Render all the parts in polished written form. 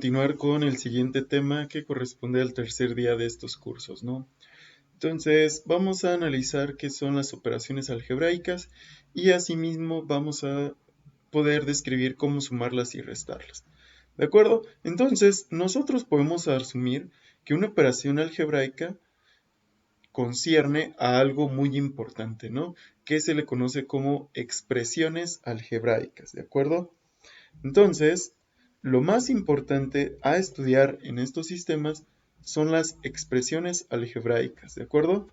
Continuar con el siguiente tema que corresponde al tercer día de estos cursos, ¿no? Entonces, vamos a analizar qué son las operaciones algebraicas y asimismo vamos a poder describir cómo sumarlas y restarlas. ¿De acuerdo? Entonces, nosotros podemos asumir que una operación algebraica concierne a algo muy importante, ¿no? Que se le conoce como expresiones algebraicas, ¿de acuerdo? Entonces, lo más importante a estudiar en estos sistemas son las expresiones algebraicas, ¿de acuerdo?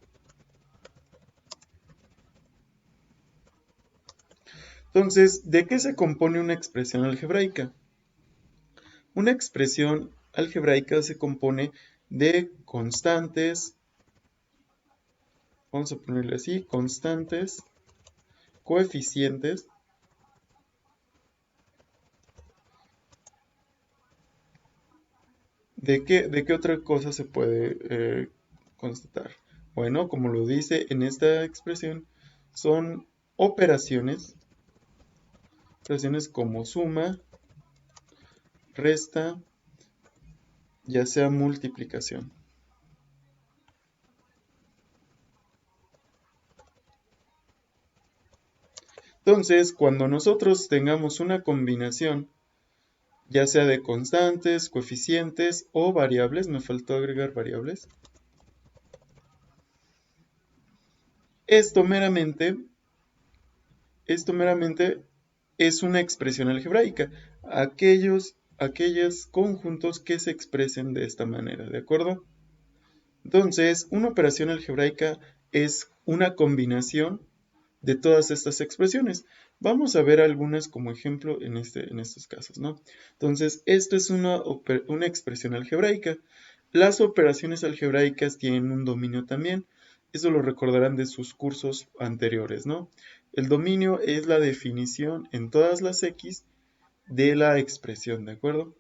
Entonces, ¿de qué se compone una expresión algebraica? Una expresión algebraica se compone de constantes, vamos a ponerle así, constantes, coeficientes, ¿de qué otra cosa se puede constatar? Bueno, como lo dice en esta expresión, son operaciones, operaciones como suma, resta, ya sea multiplicación. Entonces, cuando nosotros tengamos una combinación, ya sea de constantes, coeficientes o variables, me faltó agregar variables, esto meramente es una expresión algebraica. Aquellos conjuntos que se expresen de esta manera, ¿de acuerdo? Entonces, una operación algebraica es una combinación de todas estas expresiones. Vamos a ver algunas como ejemplo en estos casos, ¿no? Entonces, esto es una expresión algebraica. Las operaciones algebraicas tienen un dominio también. Eso lo recordarán de sus cursos anteriores, ¿no? El dominio es la definición en todas las X de la expresión, ¿de acuerdo?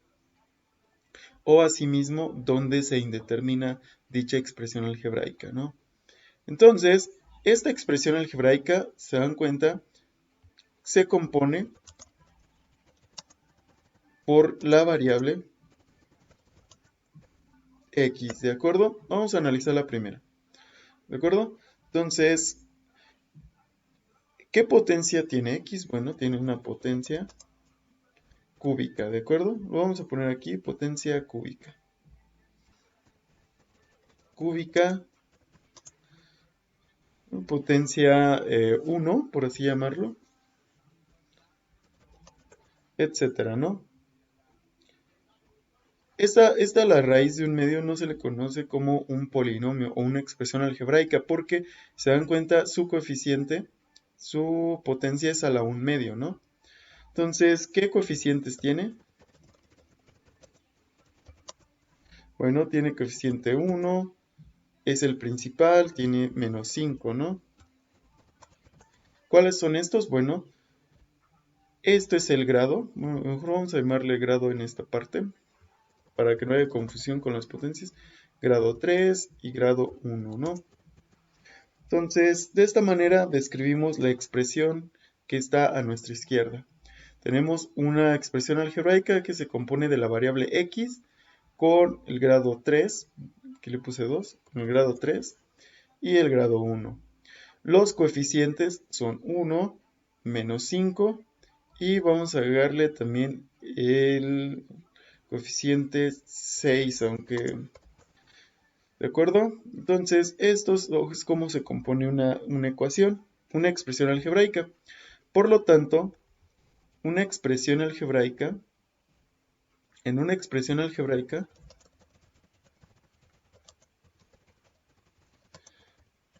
O asimismo, donde se indetermina dicha expresión algebraica, ¿no? Entonces, esta expresión algebraica, se dan cuenta, se compone por la variable x, ¿de acuerdo? Vamos a analizar la primera, ¿de acuerdo? Entonces, ¿qué potencia tiene x? Bueno, tiene una potencia cúbica, ¿de acuerdo? Lo vamos a poner aquí, potencia cúbica. Cúbica, potencia 1, por así llamarlo, etcétera, ¿no? La raíz de un medio no se le conoce como un polinomio o una expresión algebraica porque se dan cuenta su coeficiente, su potencia es a la 1 medio, ¿no? Entonces, ¿qué coeficientes tiene? Bueno, tiene coeficiente 1, es el principal, tiene menos 5, ¿no? ¿Cuáles son estos? Bueno, esto es el grado, mejor vamos a llamarle grado en esta parte, para que no haya confusión con las potencias, grado 3 y grado 1, ¿no? Entonces, de esta manera describimos la expresión que está a nuestra izquierda. Tenemos una expresión algebraica que se compone de la variable x con el grado 3, que le puse 2, con el grado 3 y el grado 1. Los coeficientes son 1, menos 5 y vamos a agregarle también el coeficiente 6, aunque... ¿De acuerdo? Entonces, esto es cómo se compone una ecuación, una expresión algebraica. Por lo tanto, una expresión algebraica, en una expresión algebraica,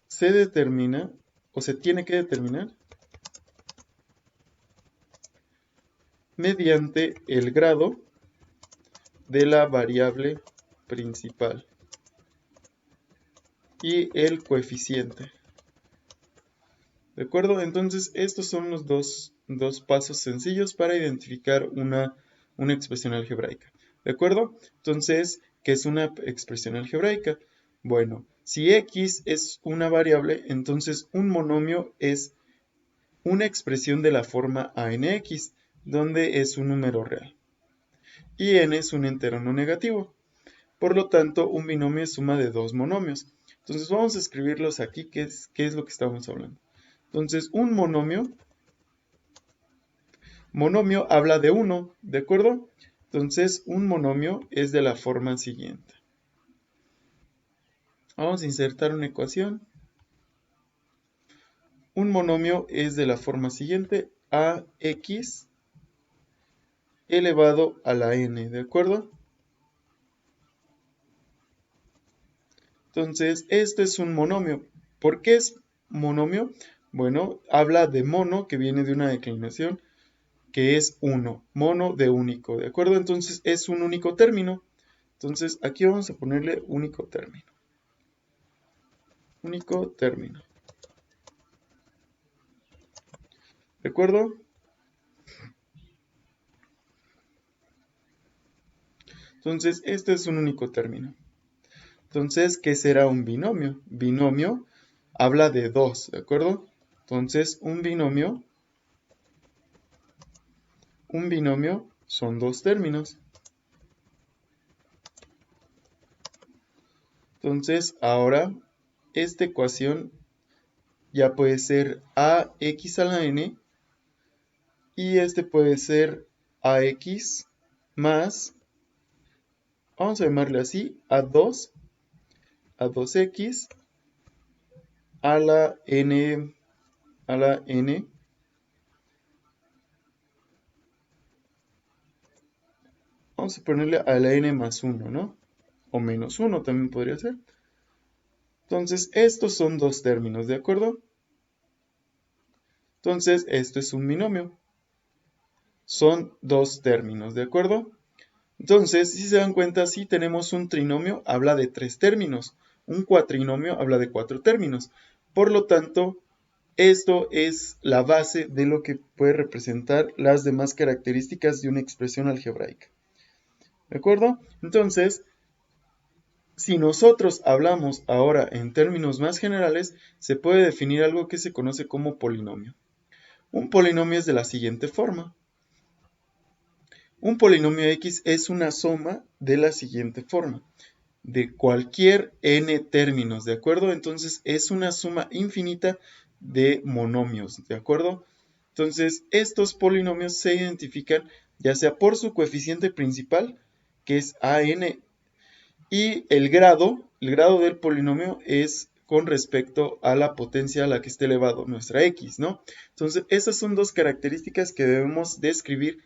se determina o se tiene que determinar mediante el grado de la variable principal y el coeficiente. ¿De acuerdo? Entonces, estos son los dos pasos sencillos para identificar una expresión algebraica. ¿De acuerdo? Entonces, ¿qué es una expresión algebraica? Bueno, si x es una variable, entonces un monomio es una expresión de la forma a en x, donde es un número real. y n es un entero no negativo. Por lo tanto, un binomio es suma de dos monomios. Entonces vamos a escribirlos aquí, qué es lo que estamos hablando. Entonces, un monomio habla de 1, ¿de acuerdo? Entonces, un monomio es de la forma siguiente. Vamos a insertar una ecuación. Un monomio es de la forma siguiente, ax elevado a la n, ¿de acuerdo? Entonces, esto es un monomio. ¿Por qué es monomio? Bueno, habla de mono, que viene de una declinación, que es 1, mono de único, ¿de acuerdo? Entonces, es un único término. Entonces, aquí vamos a ponerle único término. Único término. ¿De acuerdo? Entonces, este es un único término. Entonces, ¿qué será un binomio? Binomio habla de 2, ¿de acuerdo? Entonces, un binomio son dos términos. Entonces, ahora, esta ecuación ya puede ser ax a la n y este puede ser ax más, vamos a llamarle así, a2x a la n, vamos a ponerle a la n más 1, ¿no? O menos 1 también podría ser. Entonces, estos son dos términos, ¿de acuerdo? Entonces, esto es un binomio. Son dos términos, ¿de acuerdo? Entonces, si se dan cuenta, si tenemos un trinomio, habla de tres términos. Un cuatrinomio habla de cuatro términos. Por lo tanto, esto es la base de lo que puede representar las demás características de una expresión algebraica. ¿De acuerdo? Entonces, si nosotros hablamos ahora en términos más generales, se puede definir algo que se conoce como polinomio. Un polinomio es de la siguiente forma. Un polinomio x es una suma de la siguiente forma. De cualquier n términos, ¿de acuerdo? Entonces es una suma infinita de monomios, ¿de acuerdo? Entonces estos polinomios se identifican ya sea por su coeficiente principal, que es an, y el grado del polinomio es con respecto a la potencia a la que esté elevado nuestra x, ¿no? Entonces esas son dos características que debemos describir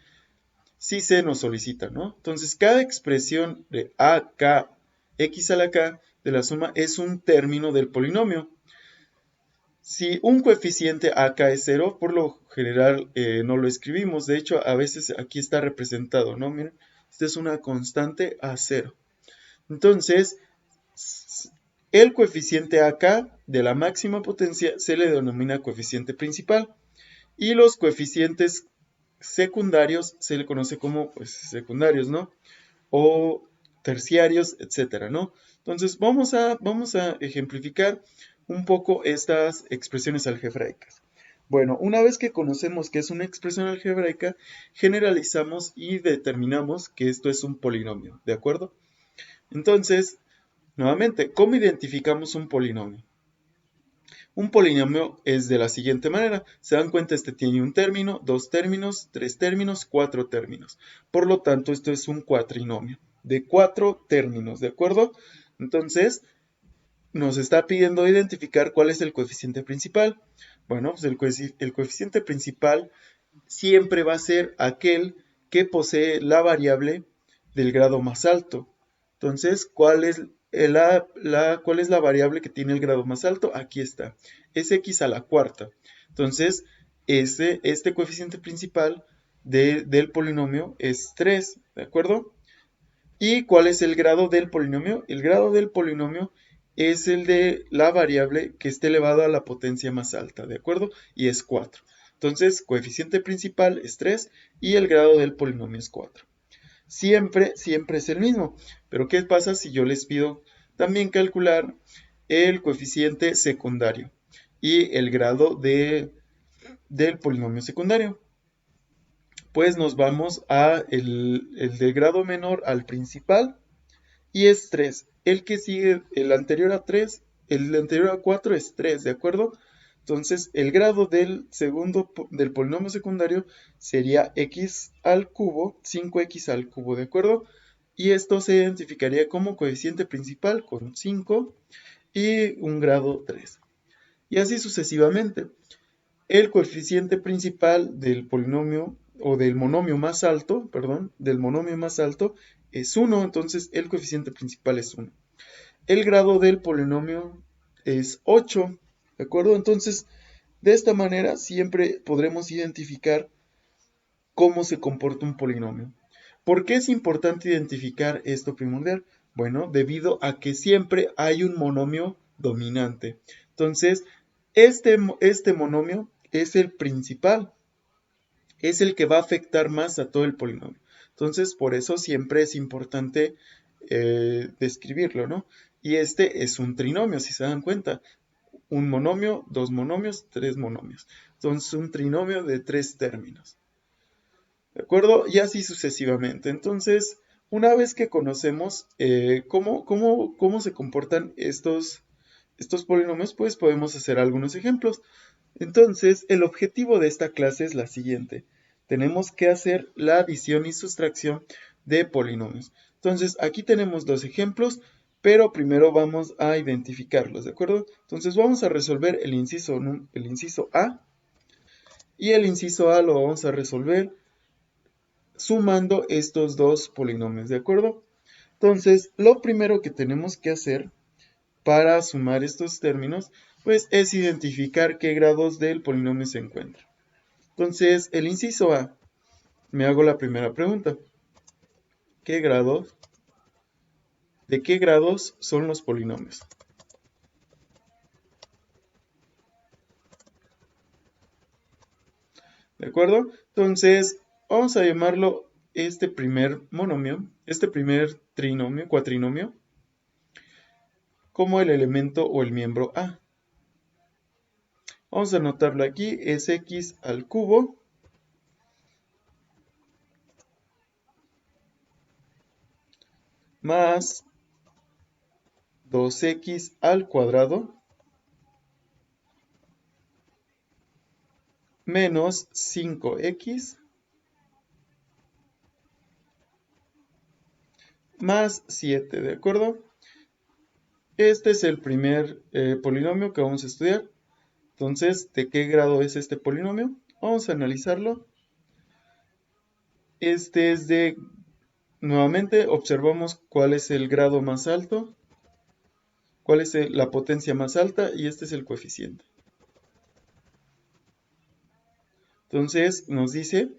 si se nos solicita, ¿no? Entonces, cada expresión de a, k, x a la k de la suma es un término del polinomio. Si un coeficiente ak es 0, por lo general no lo escribimos. De hecho, a veces aquí está representado, ¿no? Miren, esta es una constante a0. Entonces, el coeficiente ak de la máxima potencia se le denomina coeficiente principal. Y los coeficientes secundarios se le conoce como pues, secundarios, ¿no? O terciarios, etcétera, ¿no? Entonces vamos a ejemplificar un poco estas expresiones algebraicas. Bueno, una vez que conocemos qué es una expresión algebraica, generalizamos y determinamos que esto es un polinomio, ¿de acuerdo? Entonces, nuevamente, ¿cómo identificamos un polinomio? Un polinomio es de la siguiente manera. Se dan cuenta, este tiene un término, dos términos, tres términos, cuatro términos. Por lo tanto, esto es un cuatrinomio de cuatro términos, ¿de acuerdo? Entonces, nos está pidiendo identificar cuál es el coeficiente principal. Bueno, pues el coeficiente principal siempre va a ser aquel que posee la variable del grado más alto. Entonces, ¿cuál es la variable que tiene el grado más alto? Aquí está. Es x a la cuarta. Entonces, este coeficiente principal del polinomio es 3, ¿de acuerdo? ¿Y cuál es el grado del polinomio? El grado del polinomio es el de la variable que esté elevada a la potencia más alta, ¿de acuerdo? Y es 4. Entonces, coeficiente principal es 3 y el grado del polinomio es 4. Siempre es el mismo. Pero ¿qué pasa si yo les pido también calcular el coeficiente secundario y el grado del polinomio secundario? pues nos vamos a el de grado menor al principal, y es 3. El que sigue, el anterior a 3, el anterior a 4 es 3, ¿de acuerdo? Entonces, el grado del segundo del polinomio secundario sería x al cubo, 5x al cubo, ¿de acuerdo? Y esto se identificaría como coeficiente principal con 5 y un grado 3. Y así sucesivamente. El coeficiente principal del polinomio o del monomio más alto, perdón, del monomio más alto es 1, entonces el coeficiente principal es 1. El grado del polinomio es 8, ¿de acuerdo? Entonces, de esta manera siempre podremos identificar cómo se comporta un polinomio. ¿Por qué es importante identificar esto primordial? Bueno, debido a que siempre hay un monomio dominante. Entonces, este monomio es el principal, es el que va a afectar más a todo el polinomio. Entonces, por eso siempre es importante describirlo, ¿no? Y este es un trinomio, si se dan cuenta. Un monomio, dos monomios, tres monomios. Entonces, un trinomio de tres términos. ¿De acuerdo? Y así sucesivamente. Entonces, una vez que conocemos cómo se comportan estos polinomios, pues podemos hacer algunos ejemplos. Entonces, el objetivo de esta clase es la siguiente. Tenemos que hacer la adición y sustracción de polinomios. Entonces, aquí tenemos dos ejemplos, pero primero vamos a identificarlos, ¿de acuerdo? Entonces, vamos a resolver el inciso A, y el inciso A lo vamos a resolver sumando estos dos polinomios, ¿de acuerdo? Entonces, lo primero que tenemos que hacer para sumar estos términos, pues es identificar qué grados del polinomio se encuentran. Entonces, el inciso A, me hago la primera pregunta. ¿De qué grados son los polinomios? ¿De acuerdo? Entonces, vamos a llamarlo este primer monomio, este primer trinomio, cuatrinomio, como el elemento o el miembro A. Vamos a anotarlo aquí, es x al cubo más 2x al cuadrado menos 5x más 7, ¿de acuerdo? Este es el primer polinomio que vamos a estudiar. Entonces, ¿de qué grado es este polinomio? Vamos a analizarlo. Este es nuevamente, observamos cuál es el grado más alto, cuál es la potencia más alta, y este es el coeficiente. Entonces, nos dice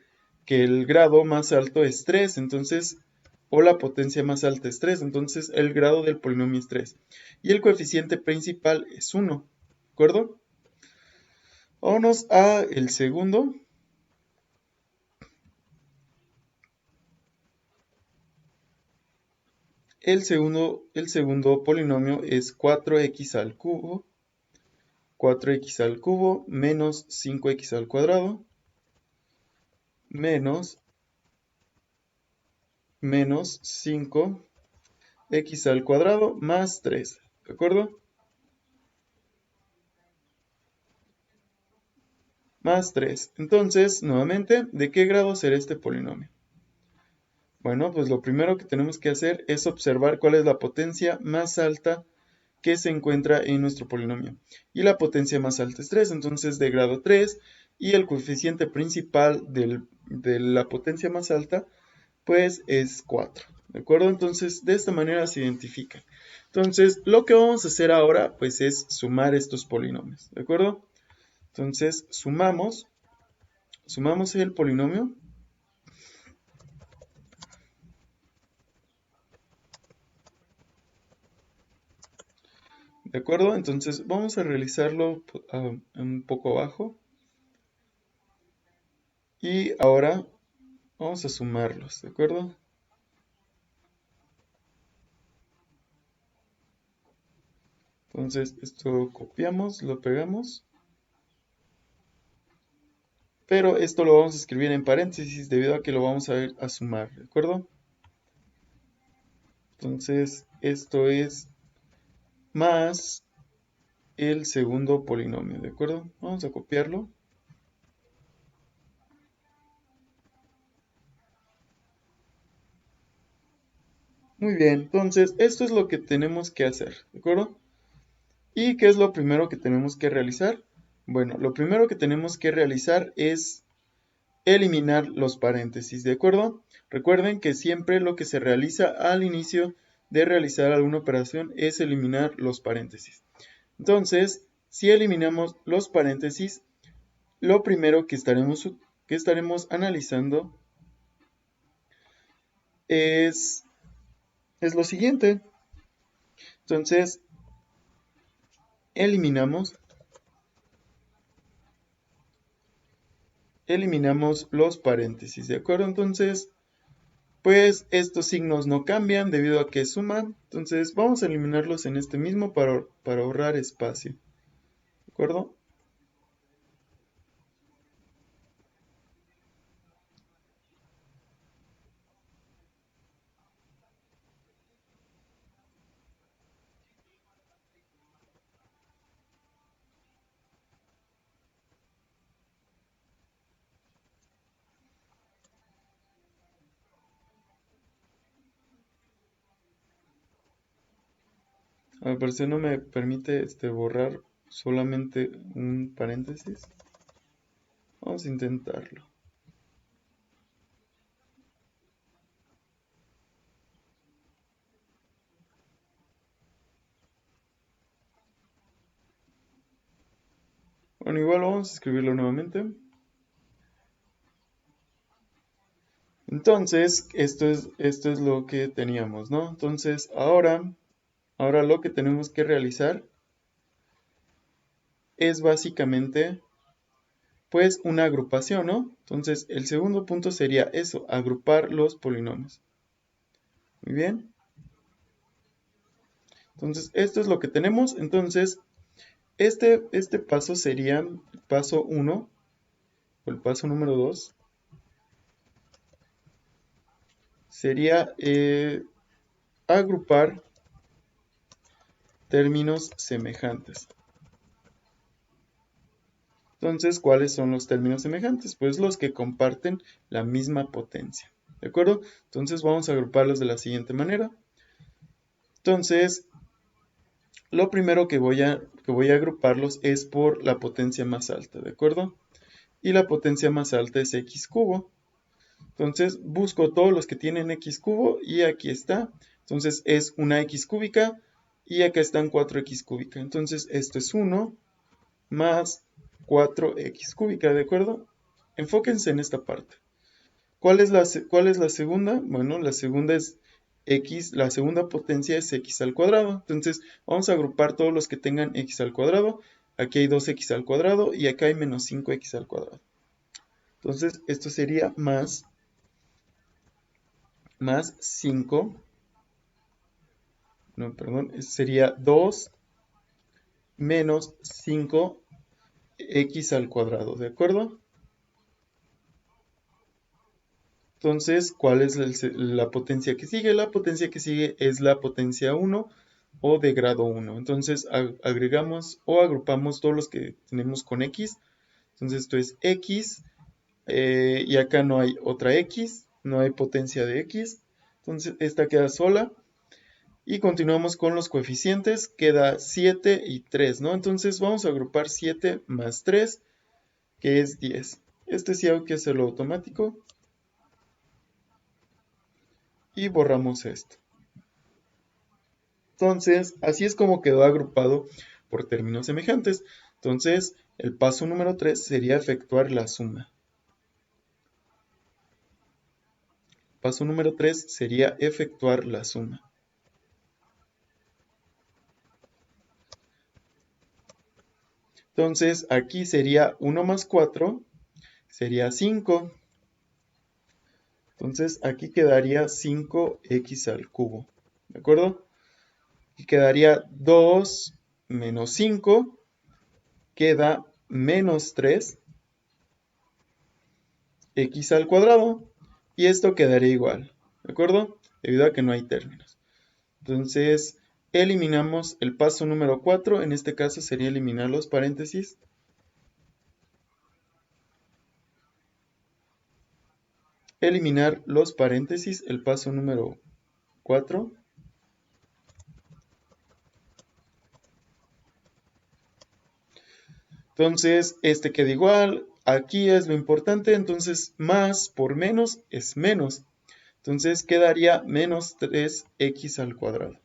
que el grado más alto es 3, entonces, o la potencia más alta es 3, entonces el grado del polinomio es 3. Y el coeficiente principal es 1, ¿de acuerdo? Vámonos a el segundo. El segundo polinomio es 4x al cubo, 4x al cubo menos 5x al cuadrado, menos 5x al cuadrado más 3, ¿de acuerdo? Más 3. Entonces, nuevamente, ¿de qué grado será este polinomio? Bueno, pues lo primero que tenemos que hacer es observar cuál es la potencia más alta que se encuentra en nuestro polinomio. Y la potencia más alta es 3, entonces de grado 3, y el coeficiente principal de la potencia más alta, pues es 4. ¿De acuerdo? Entonces, de esta manera se identifica. Entonces, lo que vamos a hacer ahora, pues es sumar estos polinomios. ¿De acuerdo? Entonces, sumamos el polinomio. ¿De acuerdo? Entonces vamos a realizarlo un poco abajo. Y ahora vamos a sumarlos, ¿de acuerdo? Entonces esto copiamos, lo pegamos. pero esto lo vamos a escribir en paréntesis debido a que lo vamos a ir a sumar, ¿de acuerdo? Entonces, esto es más el segundo polinomio, ¿de acuerdo? Vamos a copiarlo. Muy bien, entonces esto es lo que tenemos que hacer, ¿de acuerdo? ¿Y qué es lo primero que tenemos que realizar? Bueno, lo primero que tenemos que realizar es eliminar los paréntesis, ¿de acuerdo? Recuerden que siempre lo que se realiza al inicio de realizar alguna operación es eliminar los paréntesis. Entonces, si eliminamos los paréntesis, lo primero que estaremos analizando es lo siguiente. Entonces, eliminamos los paréntesis, ¿de acuerdo? Entonces, pues estos signos no cambian debido a que es suma. Entonces, vamos a eliminarlos en este mismo para ahorrar espacio, ¿de acuerdo? Al parecer no me permite borrar solamente un paréntesis. Vamos a intentarlo. Bueno, igual vamos a escribirlo nuevamente. Entonces, esto es lo que teníamos, ¿no? Entonces, ahora lo que tenemos que realizar es básicamente, pues, una agrupación, ¿no? Entonces, el segundo punto sería eso, agrupar los polinomios. Muy bien. Entonces, esto es lo que tenemos. Entonces, este paso sería el paso 1, o el paso número 2, sería agrupar términos semejantes. Entonces, ¿cuáles son los términos semejantes? Pues los que comparten la misma potencia. ¿De acuerdo? Entonces vamos a agruparlos de la siguiente manera. Entonces, lo primero que voy a agruparlos es por la potencia más alta, ¿de acuerdo? Y la potencia más alta es x cubo. Entonces busco todos los que tienen x cubo y aquí está. Entonces es una x cúbica y acá están 4x cúbica. Entonces esto es 1 más 4x cúbica, ¿de acuerdo? Enfóquense en esta parte. ¿Cuál es la segunda? Bueno, la segunda es x, la segunda potencia es x al cuadrado. Entonces vamos a agrupar todos los que tengan x al cuadrado. Aquí hay 2x al cuadrado y acá hay menos 5x al cuadrado. Entonces esto sería más 5, no, perdón, sería 2 menos 5x al cuadrado, ¿de acuerdo? Entonces, ¿cuál es la potencia que sigue? La potencia que sigue es la potencia 1 o de grado 1. Entonces, agregamos o agrupamos todos los que tenemos con x. Entonces, esto es x y acá no hay otra x, no hay potencia de x. Entonces, esta queda sola. Y continuamos con los coeficientes, queda 7 y 3, ¿no? Entonces vamos a agrupar 7 más 3, que es 10. Este sí hay que hacerlo automático. Y borramos esto. Entonces, así es como quedó agrupado por términos semejantes. Entonces, el paso número 3 sería efectuar la suma. Paso número 3 sería efectuar la suma. Entonces, aquí sería 1 más 4, sería 5. Entonces, aquí quedaría 5x al cubo. ¿De acuerdo? Y quedaría 2 menos 5, queda menos 3. x al cuadrado, y esto quedaría igual, ¿de acuerdo? Debido a que no hay términos. Entonces, eliminamos el paso número 4, en este caso sería eliminar los paréntesis. Eliminar los paréntesis, el paso número 4. Entonces, este queda igual. Aquí es lo importante, entonces más por menos es menos. Entonces quedaría menos 3x al cuadrado.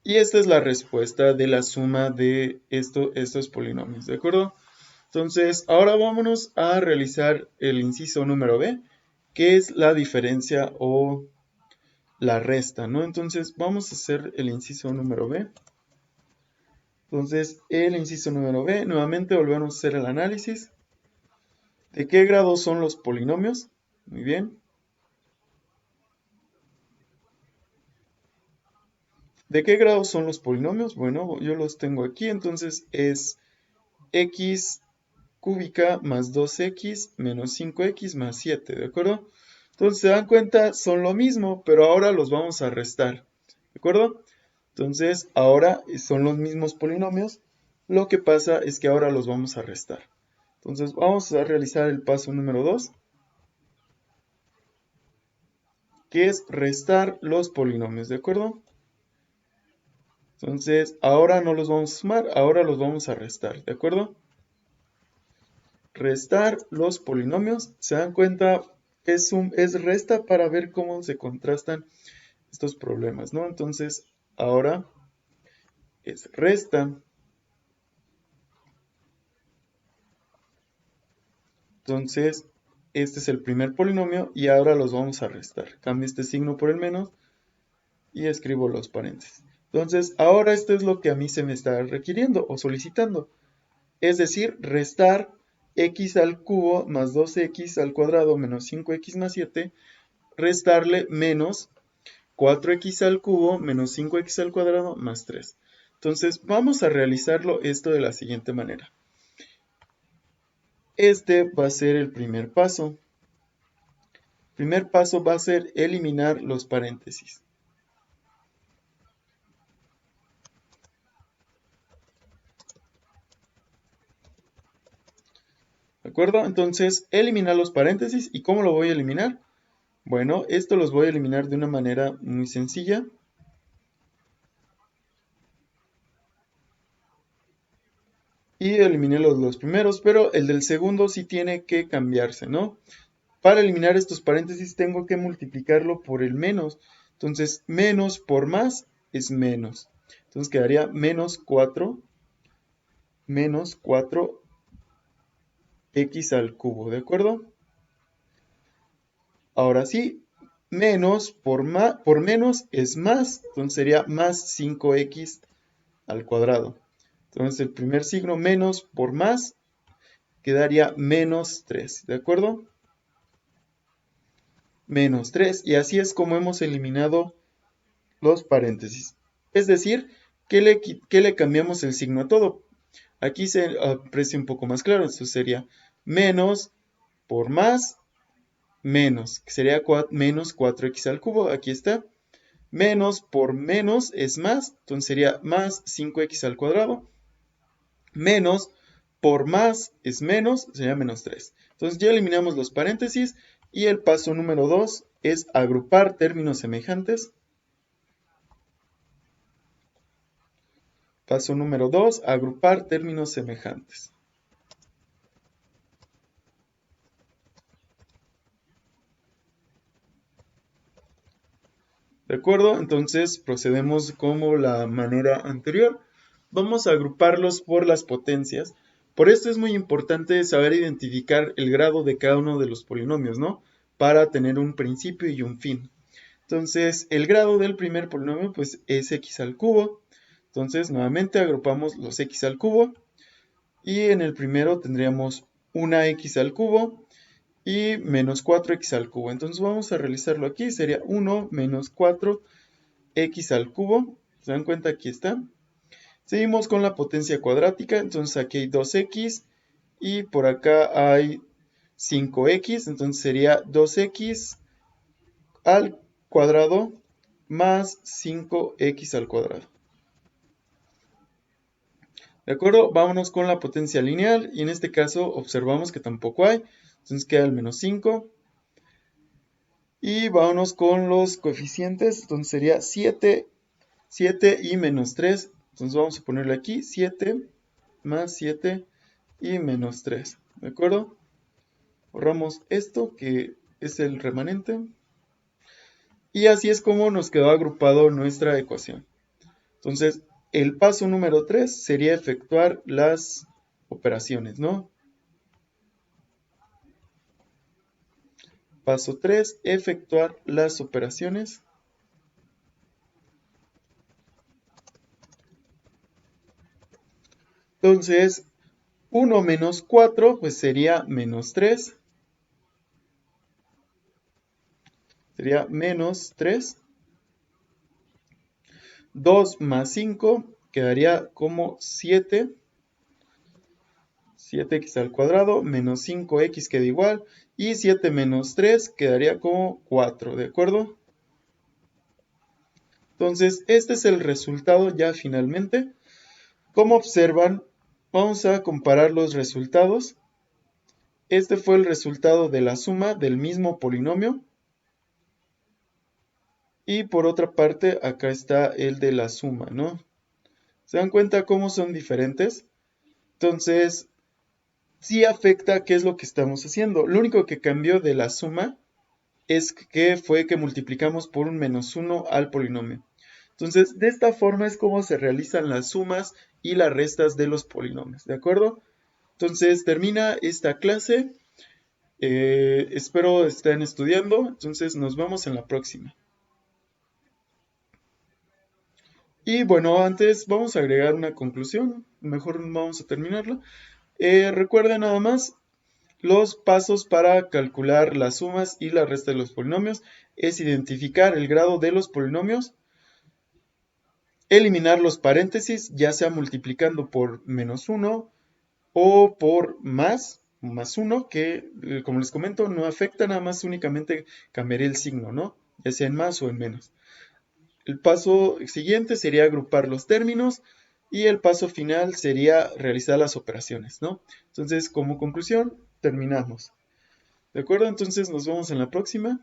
Y esta es la respuesta de la suma de estos polinomios, ¿de acuerdo? Entonces, ahora vámonos a realizar el inciso número B, que es la diferencia o la resta, ¿no? Entonces, vamos a hacer el inciso número B. Entonces, el inciso número B, nuevamente volvemos a hacer el análisis. ¿De qué grado son los polinomios? Muy bien. ¿De qué grado son los polinomios? Bueno, yo los tengo aquí, entonces es x cúbica más 2x menos 5x más 7, ¿de acuerdo? Entonces, se dan cuenta, son lo mismo, pero ahora los vamos a restar, ¿de acuerdo? Entonces, ahora son los mismos polinomios, lo que pasa es que ahora los vamos a restar. Entonces, vamos a realizar el paso número 2, que es restar los polinomios, ¿de acuerdo? Entonces, ahora no los vamos a sumar, ahora los vamos a restar, ¿de acuerdo? Restar los polinomios, ¿se dan cuenta? Es resta para ver cómo se contrastan estos problemas, ¿no? Entonces, ahora es resta. Entonces, este es el primer polinomio y ahora los vamos a restar. Cambio este signo por el menos y escribo los paréntesis. Entonces, ahora esto es lo que a mí se me está requiriendo o solicitando. Es decir, restar x al cubo más 2x al cuadrado menos 5x más 7, restarle menos 4x al cubo menos 5x al cuadrado más 3. Entonces, vamos a realizarlo esto de la siguiente manera. Este va a ser el primer paso. El primer paso va a ser eliminar los paréntesis. ¿De acuerdo? Entonces, eliminar los paréntesis. ¿Y cómo lo voy a eliminar? Bueno, esto los voy a eliminar de una manera muy sencilla. Y eliminé los primeros, pero el del segundo sí tiene que cambiarse, ¿no? Para eliminar estos paréntesis tengo que multiplicarlo por el menos. Entonces, menos por más es menos. Entonces quedaría menos 4 x al cubo, ¿de acuerdo? Ahora sí, menos por menos es más, entonces sería más 5x al cuadrado. Entonces el primer signo menos por más quedaría menos 3, ¿de acuerdo? Menos 3, y así es como hemos eliminado los paréntesis. Es decir, que le cambiamos el signo a todo. Aquí se aprecia un poco más claro, esto sería menos por más, menos, que sería menos 4x al cubo, aquí está. Menos por menos es más, entonces sería más 5x al cuadrado. Menos por más es menos, sería menos 3. Entonces ya eliminamos los paréntesis y el paso número 2 es agrupar términos semejantes. Paso número 2, agrupar términos semejantes. ¿De acuerdo? Entonces procedemos como la manera anterior. Vamos a agruparlos por las potencias. Por esto es muy importante saber identificar el grado de cada uno de los polinomios, ¿no? Para tener un principio y un fin. Entonces, el grado del primer polinomio pues es x al cubo. Entonces, nuevamente agrupamos los x al cubo. Y en el primero tendríamos una x al cubo y menos 4x al cubo. Entonces vamos a realizarlo aquí. Sería 1 menos 4x al cubo. ¿Se dan cuenta? Aquí está. Seguimos con la potencia cuadrática, entonces aquí hay 2x y por acá hay 5x, entonces sería 2x al cuadrado más 5x al cuadrado. ¿De acuerdo? Vámonos con la potencia lineal y en este caso observamos que tampoco hay, entonces queda el menos 5. Y vámonos con los coeficientes, entonces sería 7 y menos 3. Entonces vamos a ponerle aquí 7 más 7 y menos 3. ¿De acuerdo? Borramos esto que es el remanente. Y así es como nos quedó agrupado nuestra ecuación. Entonces, el paso número 3 sería efectuar las operaciones, ¿no? Paso 3, efectuar las operaciones. Entonces, 1 menos 4, pues sería menos 3. Sería menos 3. 2 más 5 quedaría como 7. 7x al cuadrado menos 5x queda igual. Y 7 menos 3 quedaría como 4, ¿de acuerdo? Entonces, este es el resultado ya finalmente. Como observan, vamos a comparar los resultados. Este fue el resultado de la suma del mismo polinomio. Y por otra parte, acá está el de la suma, ¿no? ¿Se dan cuenta cómo son diferentes? Entonces, sí afecta qué es lo que estamos haciendo. Lo único que cambió de la suma es que fue que multiplicamos por un menos 1 al polinomio. Entonces, de esta forma es como se realizan las sumas y las restas de los polinomios, ¿de acuerdo? Entonces, termina esta clase. Espero estén estudiando. Entonces, nos vemos en la próxima. Y bueno, antes vamos a agregar una conclusión. Mejor vamos a terminarla. Recuerden nada más, los pasos para calcular las sumas y la resta de los polinomios es identificar el grado de los polinomios, eliminar los paréntesis, ya sea multiplicando por menos 1 o por más 1, que como les comento no afecta, nada más únicamente cambiaré el signo, ¿no? Ya sea en más o en menos. El paso siguiente sería agrupar los términos y el paso final sería realizar las operaciones, ¿no? Entonces, como conclusión, terminamos. ¿De acuerdo? Entonces nos vemos en la próxima.